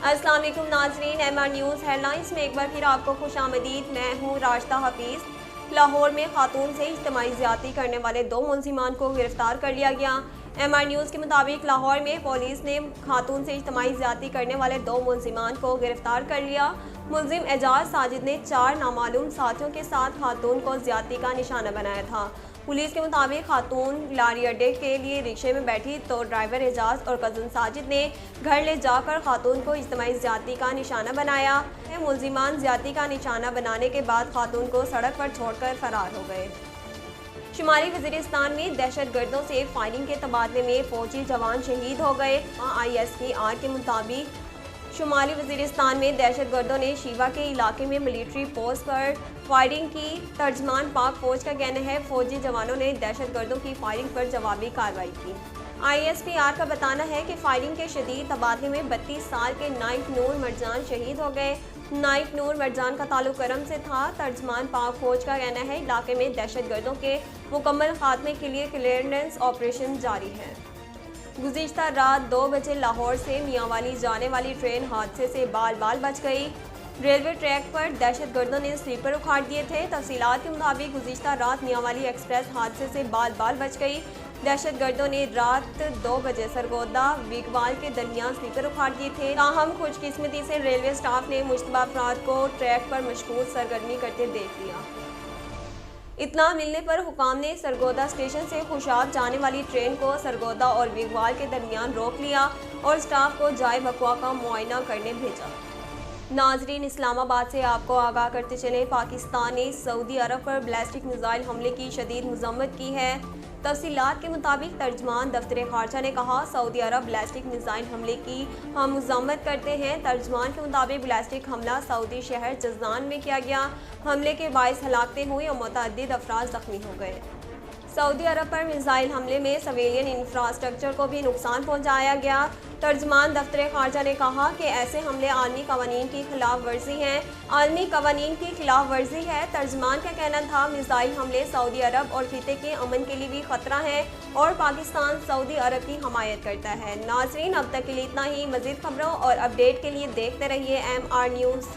السلام علیکم ناظرین، MR نیوز ہیڈ لائنز میں ایک بار پھر آپ کو خوش آمدید۔ میں ہوں راشدہ حفیظ۔ لاہور میں خاتون سے اجتماعی زیادتی کرنے والے 2 ملزمان کو گرفتار کر لیا گیا۔ MR نیوز کے مطابق لاہور میں پولیس نے خاتون سے اجتماعی زیادتی کرنے والے 2 ملزمان کو گرفتار کر لیا۔ ملزم اعجاز ساجد نے 4 نامعلوم ساتھیوں کے ساتھ خاتون کو زیادتی کا نشانہ بنایا تھا۔ پولیس کے مطابق خاتون لاری اڈے کے لیے رکشے میں بیٹھی تو ڈرائیور اعجاز اور کزن ساجد نے گھر لے جا کر خاتون کو اجتماعی زیادتی کا نشانہ بنایا۔ ملزمان زیادتی کا نشانہ بنانے کے بعد خاتون کو سڑک پر چھوڑ کر فرار ہو گئے۔ شمالی وزیرستان میں دہشت گردوں سے فائرنگ کے تبادلے میں فوجی جوان شہید ہو گئے۔ ISPR کے مطابق شمالی وزیرستان میں دہشت گردوں نے شیوا کے علاقے میں ملٹری پوسٹ پر فائرنگ کی۔ ترجمان پاک فوج کا کہنا ہے فوجی جوانوں نے دہشت گردوں کی فائرنگ پر جوابی کارروائی کی۔ ISPR کا بتانا ہے کہ فائرنگ کے شدید تبادلے میں 32 سال کے نائک نور مرجان شہید ہو گئے۔ نائک نور مرجان کا تعلق کرم سے تھا۔ ترجمان پاک فوج کا کہنا ہے علاقے میں دہشت گردوں کے مکمل خاتمے کے لیے کلیئرنس آپریشن جاری ہے۔ گزشتہ رات 2 بجے لاہور سے میاں والی جانے والی ٹرین حادثے سے بال بال بچ گئی۔ ریلوے ٹریک پر دہشت گردوں نے سلیپر اکھاڑ دیے تھے۔ تفصیلات کے مطابق گزشتہ رات میاں والی ایکسپریس حادثے سے بال بال بچ گئی۔ دہشت گردوں نے رات 2 بجے سرگودا ویگوال کے درمیان سلیپر اکھاڑ دیے تھے۔ تاہم خوش قسمتی سے ریلوے اسٹاف نے مشتبہ افراد کو ٹریک پر مشغول سرگرمی کرتے دیکھ لیا۔ اطلاع ملنے پر حکام نے سرگودا اسٹیشن سے خوشاب جانے والی ٹرین کو سرگودا اور ویگوال کے درمیان روک لیا اور اسٹاف کو جائے وقوع کا معائنہ کرنے بھیجا۔ ناظرین، اسلام آباد سے آپ کو آگاہ کرتے چلیں، پاکستان نے سعودی عرب پر بیلسٹک میزائل حملے کی شدید مذمت کی ہے۔ تفصیلات کے مطابق ترجمان دفتر خارجہ نے کہا سعودی عرب بیلسٹک میزائل حملے کی ہم مذمت کرتے ہیں۔ ترجمان کے مطابق بیلسٹک حملہ سعودی شہر جازان میں کیا گیا۔ حملے کے باعث ہلاکتیں ہوئیں اور متعدد افراد زخمی ہو گئے۔ سعودی عرب پر میزائل حملے میں سویلین انفراسٹرکچر کو بھی نقصان پہنچایا گیا۔ ترجمان دفتر خارجہ نے کہا کہ ایسے حملے عالمی قوانین کی خلاف ورزی ہیں، عالمی قوانین کی خلاف ورزی ہے۔ ترجمان کا کہنا تھا میزائل حملے سعودی عرب اور خطے کے امن کے لیے بھی خطرہ ہیں اور پاکستان سعودی عرب کی حمایت کرتا ہے۔ ناظرین، اب تک کے لیے اتنا ہی۔ مزید خبروں اور اپڈیٹ کے لیے دیکھتے رہیے MR نیوز۔